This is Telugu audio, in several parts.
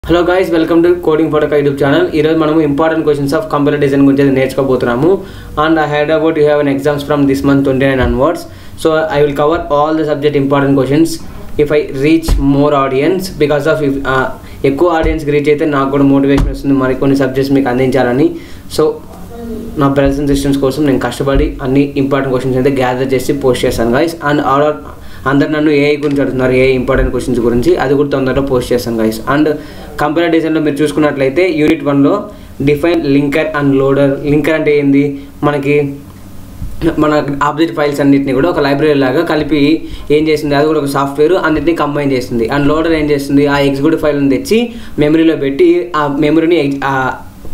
Hello guys, welcome to Coding Photocad YouTube channel. Here we important questions of computer design and I heard about you have an exams from this month 29 onwards. So I will cover all the subject important questions if I reach more audience, because of if ఎక్కువ audience reach అయితే నాకు కూడా మోటివేషన్ వస్తుంది మరికొన్ని సబ్జెక్ట్స్ మీకు అందించాలని. సో నా బ్రదర్స్ అండ్ సిస్టర్స్ కోసం నేను కష్టపడి అన్ని ఇంపార్టెంట్ క్వశ్చన్స్ అయితే గ్యాదర్ చేసి పోస్ట్ చేస్తాను గైస్. అండ్ అందరు నన్ను ఏఐ గురించి అడుగుతున్నారు, ఏ ఇంపార్టెంట్ క్వశ్చన్స్ గురించి, అది కూడా తొందరగా పోస్ట్ చేస్తాను గైస్. అండ్ కంప్యూటర్ డిజైన్లో మీరు చూసుకున్నట్లయితే యూనిట్ 1లో define linker and loader. Linker అంటే ఏంది, మన ఆబ్జెక్ట్ ఫైల్స్ అన్నింటినీ కూడా ఒక లైబ్రరీ లాగా కలిపి ఏం చేస్తుంది, అది కూడా ఒక సాఫ్ట్వేర్ అన్నింటినీ కంబైన్ చేస్తుంది. అండ్ లోడర్ ఏం చేస్తుంది, ఆ ఎగ్జిక్యూటివ్ ఫైల్ని తెచ్చి మెమరీలో పెట్టి ఆ మెమరీని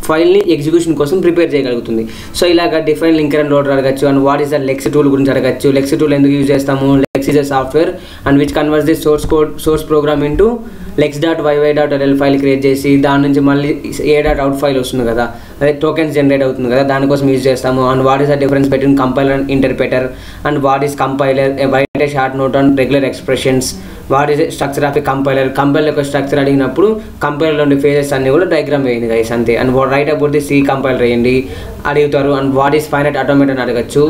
ఫైల్ని ఎగ్జిక్యూషన్ కోసం ప్రిపేర్ చేయగలుగుతుంది. సో ఇలాగ డిఫైన్ లింకర్ అండ్ లోడర్ అడగచ్చు. And what is the lex tool గురించి అడగచ్చు. లెక్స్ టూల్ ఎందుకు యూజ్ చేస్తాము, lex is a software and which converts the source program into lex.yy.ll file create చేసి దాని నుంచి మళ్ళీ a.out ఫైల్ వస్తుంది కదా, అదే టోకెన్స్ జనరేట్ అవుతుంది కదా, దానికోసం యూజ్ చేస్తాము. And what is the difference between compiler and interpreter, and what is compiler, right A short note on regular expressions, what is structure of A compiler. Compiler యొక్క స్ట్రక్చర్ అడిగినప్పుడు కంపైలర్లో ఉండే ఫేజెస్ అన్ని కూడా డయాగ్రామ్ వేయండి గైస్, అంతే. And write about the C compiler వేయండి అడుగుతారు. And what is finite automate అని అడగచ్చు,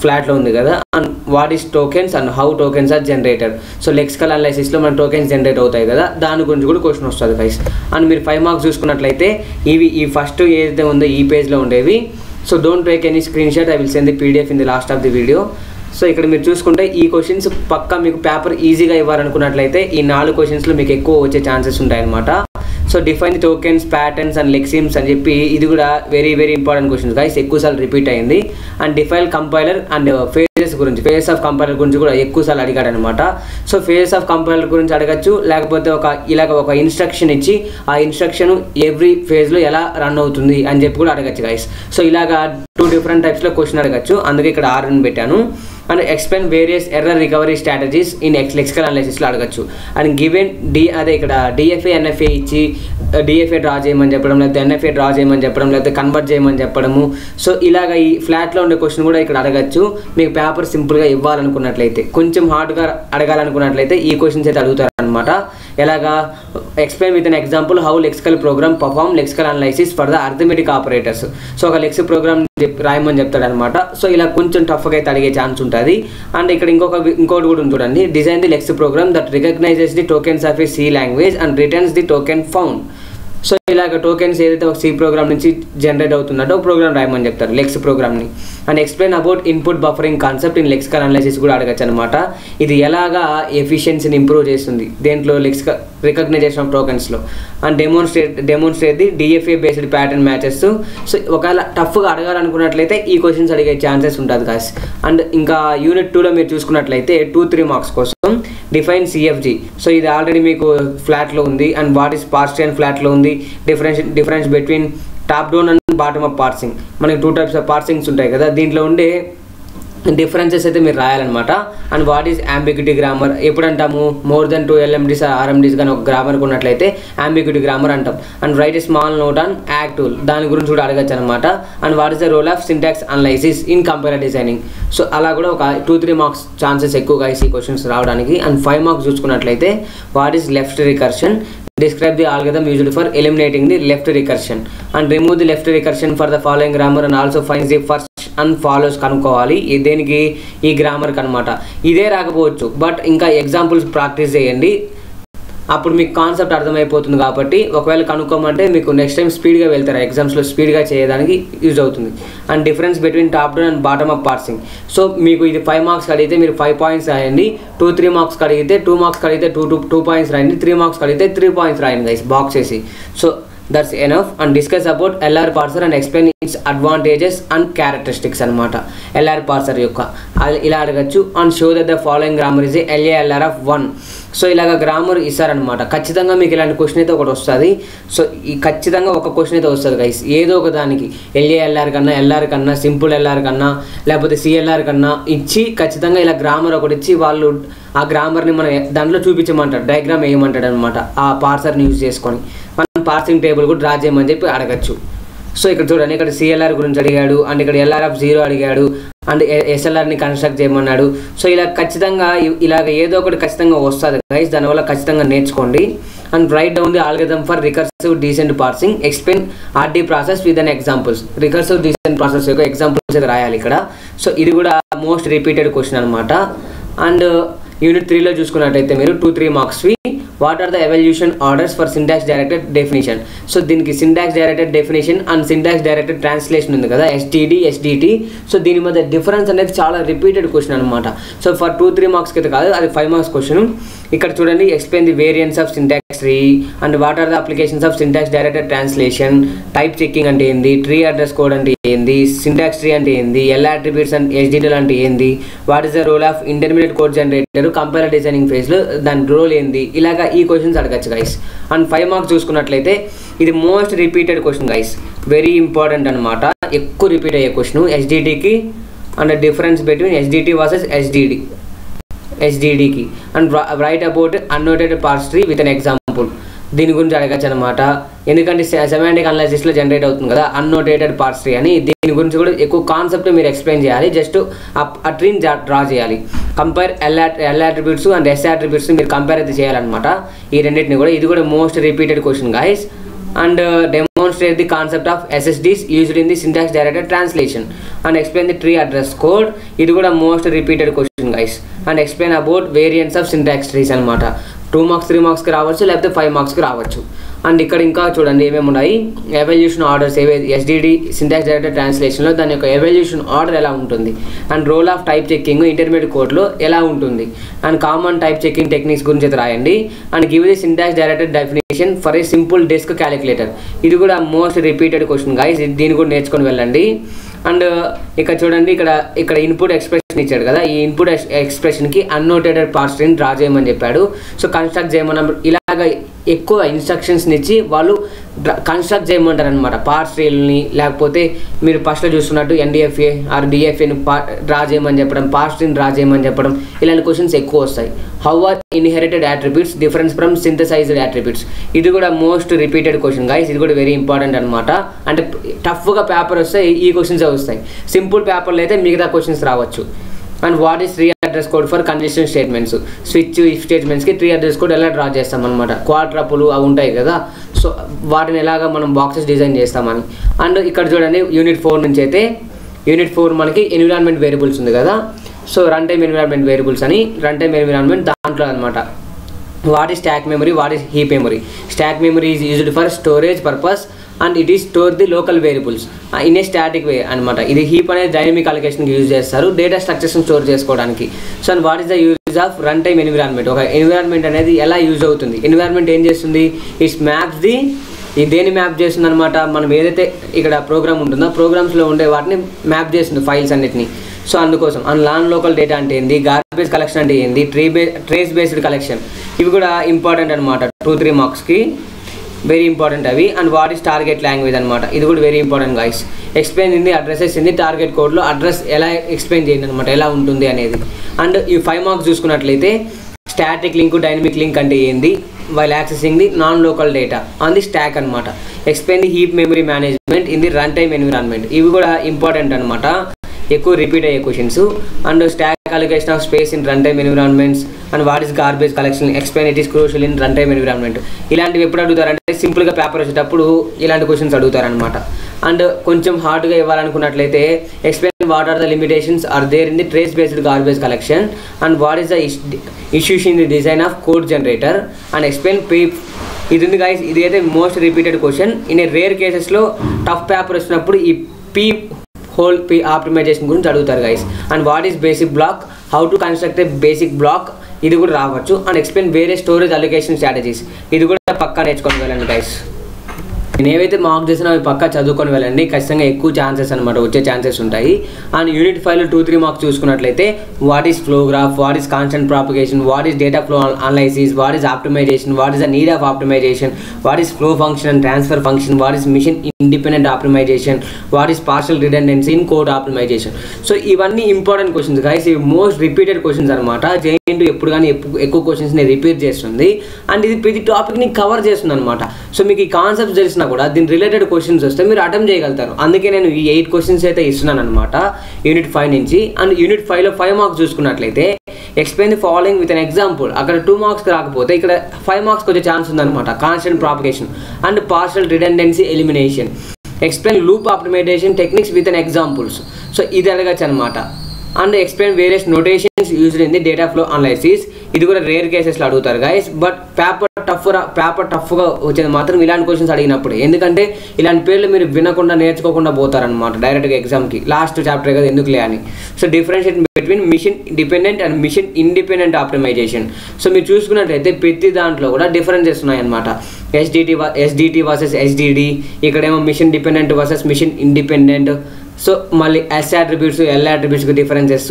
ఫ్లాట్లో ఉంది కదా. And what is tokens and how tokens are generated. So lexical అనాలిసిస్లో మన టోకెన్స్ జనరేట్ అవుతాయి కదా, దాని గురించి కూడా క్వశ్చన్ వస్తుంది గైస్. అండ్ మీరు 5 మార్క్స్ చూసుకున్నట్లయితే ఈ ఫస్ట్ ఏదైతే ఉందో ఈ పేజ్లో ఉండేవి. So don't take any screen shot, I will send the PDF in the last of the video. So ఇక్కడ మీరు చూసుకుంటే ఈ క్వశ్చన్స్ పక్కా మీకు పేపర్ ఈజీగా ఇవ్వాలనుకున్నట్లయితే ఈ 4 క్వశ్చన్స్లో మీకు ఎక్కువ వచ్చే ఛాన్సెస్ ఉంటాయన్నమాట. So define the tokens, patterns and lexemes అని చెప్పి ఇది కూడా very very important questions guys, ఎక్కువసార్లు రిపీట్ అయింది. And define compiler and phases గురించి, ఫేజెస్ ఆఫ్ కంపైలర్ గురించి కూడా ఎక్కువసార్లు అడిగాడు అనమాట. సో ఫేజెస్ ఆఫ్ కంపైలర్ గురించి అడగచ్చు, లేకపోతే ఇలాగ ఒక ఇన్స్ట్రక్షన్ ఇచ్చి ఆ ఇన్స్ట్రక్షన్ ఎవ్రీ ఫేజ్లో ఎలా రన్ అవుతుంది అని చెప్పి కూడా అడగచ్చు గైస్. సో ఇలాగా 2 డిఫరెంట్ టైప్స్లో క్వశ్చన్ అడగచ్చు, అందుకే ఇక్కడ 6 అని పెట్టాను. And explain various error recovery strategies in lexical అనాలిసిస్లో అడగచ్చు. అండ్ గివెన్ అదే ఇక్కడ డిఎఫ్ఏ ఎన్ఎఫ్ఏ ఇచ్చి డిఎఫ్ఏ డ్రా చేయమని చెప్పడం, లేకపోతే ఎన్ఎఫ్ఏ డ్రా చేయమని చెప్పడం, లేకపోతే కన్వర్ట్ చేయమని చెప్పడము. సో ఇలాగ ఈ ఫ్లాట్లో ఉండే క్వశ్చన్ కూడా ఇక్కడ అడగచ్చు. మీకు పేపర్ సింపుల్గా ఇవ్వాలనుకున్నట్లయితే, కొంచెం హార్డ్గా అడగాలనుకున్నట్లయితే ఈ క్వశ్చన్స్ అయితే అడుగుతారు అనమాట. ఎలాగా explain with an example how lexical program perform lexical analysis for the arithmetic operators. So ఒక లెక్సిక్ ప్రోగ్రామ్ రాయమని చెప్తాడు అనమాట. సో ఇలా కొంచెం టఫ్గా అయితే అడిగే ఛాన్స్ ఉంటుంది. అండ్ ఇక్కడ ఇంకోటి కూడా ఉంది చూడండి, design the lexic program that recognizes the tokens of a C language and returns the token found. So ఇలాగ టోకెన్స్ ఏదైతే ఒక సి ప్రోగ్రామ్ నుంచి జనరేట్ అవుతుందో ప్రోగ్రామ్ రాయమని చెప్తారు లెక్స్ ప్రోగ్రామ్ని. And explain about input buffering concept in lexical analysis కూడా అడగచ్చు అనమాట. ఇది ఎలాగా ఎఫిషియన్సీని ఇంప్రూవ్ చేస్తుంది దేంట్లో, రికగ్నైజేషన్ ఆఫ్ టోకెన్స్లో. And demonstrate the DFA based pattern matches. So ఒకవేళ టఫ్గా అడగాలనుకున్నట్లయితే ఈ క్వశ్చన్స్ అడిగే ఛాన్సెస్ ఉంటుంది కాస్. అండ్ ఇంకా యూనిట్ 2లో మీరు చూసుకున్నట్లయితే 2-3 మార్క్స్ కోసం డిఫైన్ సిఎఫ్జి. సో ఇది ఆల్రెడీ మీకు ఫ్లాట్లో ఉంది. అండ్ వాట్ ఈస్ పార్సియన్ ఫ్లాట్లో ఉంది. Difference between top down and bottom up parsing. మనకి 2 టైప్స్ ఆఫ్ పార్సింగ్స్ ఉంటాయి కదా, దీంట్లో ఉండే డిఫరెన్సెస్ అయితే మీరు రాయాలన్నమాట. And what is ambiguity grammar. ఎప్పుడంటాము, మోర్ దెన్ 2 LMDs RMDs కానీ ఒక గ్రామర్ ఉన్నట్లయితే అంబిగ్యూటీ గ్రామర్ అంటాం. And write a small note on yacc tool, దాని గురించి కూడా అడగచ్చు అనమాట. And what is the role of syntax analysis in compiler డిజైనింగ్. సో అలా కూడా ఒక 2-3 మార్క్స్ ఛాన్సెస్ ఎక్కువగా ఈ క్వశ్చన్స్ రావడానికి. అండ్ 5 మార్క్స్ చూసుకున్నట్లయితే what is left recursion, describe the algorithm used for eliminating the left recursion and remove the left recursion for the following grammar and also finds the first and follows కనుక్కోవాలి. దేనికి, ఈ గ్రామర్కి అనమాట. ఇదే రాకపోవచ్చు బట్ ఇంకా ఎగ్జాంపుల్స్ ప్రాక్టీస్ చేయండి, అప్పుడు మీకు కాన్సెప్ట్ అర్థమైపోతుంది. కాబట్టి ఒకవేళ కనుక్కోమంటే మీకు నెక్స్ట్ టైం స్పీడ్గా వెళ్తారు, ఎగ్జామ్స్లో స్పీడ్గా చేయడానికి యూజ్ అవుతుంది. And difference between top down and bottom up parsing. So మీకు ఇది 5 మార్క్స్ అడిగితే మీరు 5 పాయింట్స్ రాయండి, 2-3 మార్క్స్ అడిగితే 2 మార్క్స్ అడిగితే 2 పాయింట్స్ రాయండి, 3 మార్క్స్ అడిగితే 3 పాయింట్స్ రాయండి గైస్, బాక్స్ చేసి. So that's enough. And discuss about LR parser and explain it's advantages and characteristics అనమాట. ఎల్ఆర్ పార్సర్ యొక్క ఇలా అడగచ్చు. And show that the following grammar is LALR of 1. So ఇలాగ గ్రామర్ ఇస్తారనమాట. ఖచ్చితంగా మీకు ఇలాంటి క్వశ్చన్ అయితే ఒకటి వస్తుంది. సో ఈ ఖచ్చితంగా ఒక క్వశ్చన్ అయితే వస్తుంది గైస్, ఏదో ఒక దానికి LALR కన్నా, LR కన్నా, సింపుల్ LR కన్నా, లేకపోతే CLR కన్నా ఇచ్చి ఖచ్చితంగా ఇలా గ్రామర్ ఒకటి ఇచ్చి వాళ్ళు ఆ గ్రామర్ని మన దాంట్లో చూపించమంటారు, డయాగ్రామ్ వేయమంటాడు అనమాట. ఆ పార్సర్ని యూజ్ చేసుకొని మనం పార్సింగ్ టేబుల్ కూడా డ్రా చేయమని చెప్పి అడగచ్చు. సో ఇక్కడ చూడండి, ఇక్కడ సిఎల్ఆర్ గురించి అడిగాడు, అండ్ ఇక్కడ LRF 0 అడిగాడు, అండ్ SLRని కన్స్ట్రక్ట్ చేయమన్నాడు. సో ఇలా ఖచ్చితంగా ఇలాగ ఏదో ఒకటి ఖచ్చితంగా వస్తుంది గైస్, దానివల్ల ఖచ్చితంగా నేర్చుకోండి. And write down the algorithm for recursive descent parsing, explain RD process with an examples. Recursive descent process యొక్క ఎగ్జాంపుల్స్ అయితే రాయాలి ఇక్కడ. సో ఇది కూడా మోస్ట్ రిపీటెడ్ క్వశ్చన్ అనమాట. అండ్ యూనిట్ 3లో చూసుకున్నట్టయితే మీరు 2-3 మార్క్స్వి what are the evaluation orders for syntax directed definition. So దీనికి syntax directed definition and syntax directed translation ఉంది కదా, STD SDT. సో దీని మధ్య డిఫరెన్స్ అనేది చాలా రిపీటెడ్ క్వశ్చన్ అనమాట. సో ఫర్ 2-3 మార్క్స్కి అయితే కాదు, అది 5 మార్క్స్ క్వశ్చన్. ఇక్కడ చూడండి, explain the variance of syntax tree and what are the applications of syntax directed translation, type checking అంటే ఏంది, ట్రీ అడ్రస్ కోడ్ అంటే ఏంది, సింటాక్స్ ట్రీ అంటే ఏంది, L అట్రిబ్యూట్స్ అండ్ SDT అంటే ఏంది, what is the role of intermediate code generator compiler designing ఫేజ్లో దాని రోల్ ఏంది, ఇలాగా ఈ క్వశ్చన్స్ అడగచ్చు గైస్. అండ్ 5 మార్క్స్ చూసుకున్నట్లయితే ఇది most repeated question guys, very important అనమాట, ఎక్కువ రిపీట్ అయ్యే క్వశ్చన్ SDTకి. And difference between SDT versus SDDకి. And write about annotated parse tree with an example, దీని గురించి అడగచ్చు అనమాట. ఎందుకంటే సెమాంటిక్ అనాలిసిస్లో జనరేట్ అవుతుంది కదా అన్నోటేటెడ్ పార్స్ ట్రీ అని, దీని గురించి కూడా ఎక్కువ కాన్సెప్ట్ మీరు ఎక్స్ప్లెయిన్ చేయాలి, జస్ట్ ఆ ట్రీని డ్రా చేయాలి. Compare L attributes and S attributes మీరు కంపేర్ అయితే చేయాలన్నమాట, ఈ రెండింటిని కూడా. ఇది కూడా most repeated question guys. And demonstrate the concept of SSDs used in the syntax directed translation and explain the tree address code. ఇది కూడా most repeated question guys. And explain about variance of syntax trees అనమాట. 2 మార్క్స్ 3 మార్క్స్కి రావచ్చు, లేకపోతే 5 మార్క్స్కి రావచ్చు. అండ్ ఇక్కడ ఇంకా చూడండి ఏమేమి ఉన్నాయి, evaluation orders SDD syntax directed ట్రాన్స్లేషన్లో దాని యొక్క ఎవల్యూషన్ ఆర్డర్ ఎలా ఉంటుంది, and role of type checking intermediate కోడ్లో ఎలా ఉంటుంది, and common type checking techniques గురించి అయితే రాయండి. And give the syntax directed definition for a simple desk calculator, ఇది కూడా మోస్ట్ రిపీటెడ్ క్వశ్చన్ గైస్, దీన్ని కూడా నేర్చుకొని వెళ్ళండి. అండ్ ఇక్కడ చూడండి, ఇక్కడ ఇన్పుట్ ఎక్స్ప్రెషన్ ఇచ్చాడు కదా, ఈ ఇన్పుట్ ఎక్స్ప్రెషన్కి అన్నోటేటెడ్ పార్ట్స్ ట్రీని డ్రా చేయమని చెప్పాడు. సో కన్స్ట్రక్ట్ చేయమన్నప్పుడు ఇలాగ ఎక్కువ ఇన్స్ట్రక్షన్స్ని ఇచ్చి వాళ్ళు కన్స్ట్రక్ట్ చేయమంటారు అనమాట పార్ట్స్ ట్రీలని. లేకపోతే మీరు ఫస్ట్లో చూస్తున్నట్టు NDFA ఆర్ DFAని డ్రా చేయమని చెప్పడం, పార్ట్స్ ట్రీని డ్రా చేయమని చెప్పడం, ఇలాంటి క్వశ్చన్స్ ఎక్కువ వస్తాయి. How are inherited attributes difference from synthesized attributes, ఇది కూడా మోస్ట్ రిపీటెడ్ క్వశ్చన్ గైస్, ఇది కూడా వెరీ ఇంపార్టెంట్ అనమాట. అంటే టఫ్గా పేపర్ వస్తే ఈ క్వశ్చన్స్ వస్తాయి, సింపుల్ పేపర్లో అయితే మిగతా క్వశ్చన్స్ రావచ్చు. And what is three address code for condition statements, switch if స్టేట్మెంట్స్కి ట్రీ అడ్రస్ కోడ్ ఎలా డ్రా చేస్తాం అనమాట, క్వాడ్రపులు అవి ఉంటాయి కదా, సో వాటిని ఎలాగా మనం బాక్సెస్ డిజైన్ చేస్తామని. అండ్ ఇక్కడ చూడండి యూనిట్ 4 నుంచి అయితే, యూనిట్ 4 మనకి ఎన్విరాన్మెంట్ వేరియబుల్స్ ఉంది కదా, so run time environment variables అని, రన్ టైమ్ ఎన్విరాన్మెంట్ దాంట్లో అనమాట. What is stack memory, what is heap memory. Stack memory is used for storage purpose and it is store the local variables in a static way అనమాట. ఇది హీప్ అనేది డైనమిక్ అలొకేషన్కి యూజ్ చేస్తారు, డేటా స్ట్రక్చర్స్ని స్టోర్ చేసుకోవడానికి. So and what is the use of run time environment, ఒక ఎన్విరాన్మెంట్ అనేది ఎలా యూజ్ అవుతుంది, ఎన్విరాన్మెంట్ ఏం చేస్తుంది, ఇట్స్ మ్యాప్స్ ది, ఇది దేని మ్యాప్ చేస్తుంది అనమాట, మనం ఏదైతే ఇక్కడ ప్రోగ్రామ్ ఉంటుందో ప్రోగ్రామ్స్లో ఉండే వాటిని మ్యాప్ చేస్తుంది ఫైల్స్ అన్నిటిని. సో అందుకోసం అండ్ నాన్ లోకల్ డేటా అంటే ఏంది, గార్బేజ్ కలెక్షన్ అంటే ఏంది, ట్రేస్ బేస్డ్ కలెక్షన్, ఇవి కూడా ఇంపార్టెంట్ అనమాట 2-3 మార్క్స్కి, వెరీ ఇంపార్టెంట్ అవి. And what is target language అనమాట, ఇది కూడా very important guys. Explain in the addresses in the target కోడ్లో అడ్రస్ ఎలా ఎక్స్ప్లెయిన్ చేయండి అనమాట, ఎలా ఉంటుంది అనేది. అండ్ ఈ 5 మార్క్స్ చూసుకున్నట్లయితే స్టాటిక్ లింక్ డైనమిక్ లింక్ అంటే ఏంది, while accessing the non local data on the stack అనమాట. Explain the heap memory management in the run time environment, ఇవి కూడా ఇంపార్టెంట్ అనమాట, ఎక్కువ రిపీట్ అయ్యే questions. And stack allocation of space in run time environments and what is garbage collection, explain it is crucial in run time environment. ఇలాంటివి ఎప్పుడు అడుగుతారంటే సింపుల్గా పేపర్ వచ్చేటప్పుడు ఇలాంటి క్వశ్చన్స్ అడుగుతారనమాట. అండ్ కొంచెం హార్డ్గా ఇవ్వాలనుకున్నట్లయితే explain what are the limitations are there in the trace based garbage collection and what is the issues in the design of code generator and explain ఇది ఉంది గైస్, ఇది అయితే most repeated question. In a rare కేసెస్లో టఫ్ పేపర్ వచ్చినప్పుడు ఈ హోల్ ఆప్టిమైజేషన్ గురించి అడుగుతారు guys. And what is basic block, how to construct a basic block, ఇది కూడా రావచ్చు. అండ్ ఎక్స్ప్లెయిన్ వేరే స్టోరేజ్ అలొకేషన్ స్ట్రాటజీస్, ఇది కూడా పక్కా నేర్చుకొని వెళ్ళండి గైస్. నేను ఏవైతే మార్క్ చేసినా అవి పక్కా చదువుకొని వెళ్ళండి, ఖచ్చితంగా ఎక్కువ ఛాన్సెస్ అనమాట వచ్చే ఛాన్సెస్ ఉంటాయి. అండ్ యూనిట్ 5లో 2-3 మార్క్స్ చూసుకున్నట్లయితే what is flow graph, what is constant propagation, what is data flow analysis, what is optimization, what is the need of optimization, what is flow function and transfer function, what is machine independent optimization, what is partial redundancy in code optimization. So ఇవన్నీ ఇంపార్టెంట్ క్వశ్చన్స్ గైస్, ఇవి మోస్ట్ రిపీటెడ్ క్వశ్చన్స్ అనమాట. JNTU ఎప్పుడు కానీ ఎక్కువ క్వశ్చన్స్ని రిపీట్ చేస్తుంది అండ్ ఇది ప్రతి టాపిక్ని కవర్ చేస్తుంది అనమాట. సో మీకు ఈ కాన్సెప్ట్స్ తెలిసిన కూడా దీని రిలేటెడ్ క్వశ్చన్స్ వస్తే మీరు అటెంప్ట్ చేయగలుగుతారు. అందుకే నేను ఈ 8 క్వశ్చన్స్ అయితే ఇస్తున్నాను అనమాట యూనిట్ 5 నుంచి. అండ్ యూనిట్ 5లో 5 మార్క్స్ చూసుకున్నట్లయితే explain the following with an example. అక్కడ 2 మార్క్స్కి రాకపోతే ఇక్కడ 5 మార్క్స్కి వచ్చే ఛాన్స్ ఉందన్నమాట. Constant propagation and partial redundancy elimination. Explain loop optimization techniques with an examples. So ఇది అడగచ్చు అనమాట. And explain various notations used in the data flow analysis. ఇది కూడా రేర్ కేసెస్లో అడుగుతారు గైస్. బట్ పేపర్ టఫ్గా వచ్చేది మాత్రం ఇలాంటి క్వశ్చన్స్ అడిగినప్పుడు. ఎందుకంటే ఇలాంటి పేర్లు మీరు వినకుండా నేర్చుకోకుండా పోతారనమాట డైరెక్ట్గా ఎగ్జామ్కి. లాస్ట్ చాప్టర్ కదా ఎందుకులే అని. So differentiate between machine dependent and machine independent optimization. So మీరు చూసుకున్నట్లయితే ప్రతి దాంట్లో కూడా డిఫరెన్సెస్ ఉన్నాయన్నమాట. ఎస్డిటి వర్సెస్ ఎస్డిడి, ఇక్కడేమో machine dependent versus machine independent. So మళ్ళీ ఎస్ అట్రిబ్యూట్స్ ఎల్ అట్రిబ్యూట్స్కి డిఫరెన్సెస్.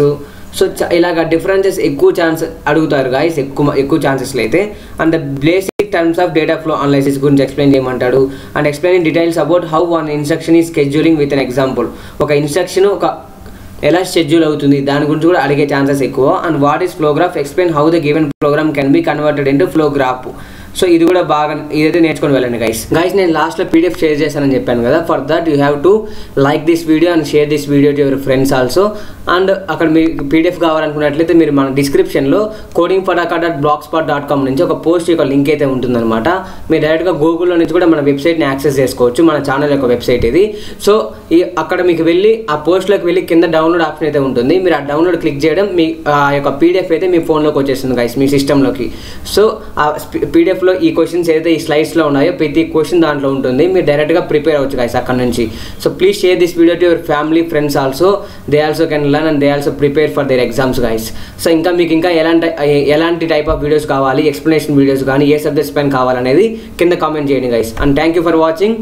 సో ఇలాగ డిఫరెన్సెస్ ఎక్కువ ఛాన్స్ అడుగుతారు గాయస్, ఎక్కువ ఛాన్సెస్లో అయితే. And the basic terms of data flow analysis గురించి ఎక్స్ప్లెయిన్ చేయమంటాడు. And explain details about how one instruction ఈ స్కెడ్యూలింగ్ విత్ అన్ ఎగ్జాంపుల్. ఒక ఇన్స్ట్రక్షన్ ఎలా షెడ్యూల్ అవుతుంది దాని గురించి కూడా అడిగే ఛాన్సెస్ ఎక్కువ. And what is flow graph, explain how the given program can be converted into flow graph. So ఇది కూడా బాగా ఇదైతే నేర్చుకొని వెళ్ళండి గైస్. నేను లాస్ట్లో పీడిఎఫ్ షేర్ చేశానని చెప్పాను కదా. For that you have to like this video and share this video to your friends also. And అక్కడ మీకు పీడిఎఫ్ కావాలనుకున్నట్లయితే మీరు మన డిస్క్రిప్షన్లో codingpadaka.blogspot.com నుంచి ఒక పోస్ట్ యొక్క లింక్ అయితే ఉంటుందన్నమాట. మీరు డైరెక్ట్గా గూగుల్లో నుంచి కూడా మన వెబ్సైట్ని యాక్సెస్ చేసుకోవచ్చు. మన ఛానల్ యొక్క వెబ్సైట్ ఇది. సో అక్కడ మీకు వెళ్ళి ఆ పోస్ట్లోకి వెళ్ళి కింద డౌన్లోడ్ ఆప్షన్ అయితే ఉంటుంది. మీరు ఆ డౌన్లోడ్ క్లిక్ చేయడం మీ ఆ యొక్క పీడిఎఫ్ అయితే మీ ఫోన్లోకి వచ్చేస్తుంది గైస్, మీ సిస్టంలోకి. సో ఆ పీడిఎఫ్లో ఈ క్వశ్చన్స్ ఏదైతే ఈ స్లైడ్స్లో ఉన్నాయో ప్రతి క్వశ్చన్ దాంట్లో ఉంటుంది. మీరు డైరెక్ట్గా ప్రిపేర్ అవ్వచ్చు గైస్ అక్కడ నుంచి. So please share this video to your family friends also. They also can learn and they also prepare for their exams guys. So మీకు ఇంకా ఎలాంటి టైప్ ఆఫ్ వీడియోస్ కావాలి, ఎక్స్ప్లెనేషన్ వీడియోస్ కానీ ఏ సబ్జెక్ట్స్ పైన కావాలనేది కింద కామెంట్ చేయండి guys. And thank you for watching.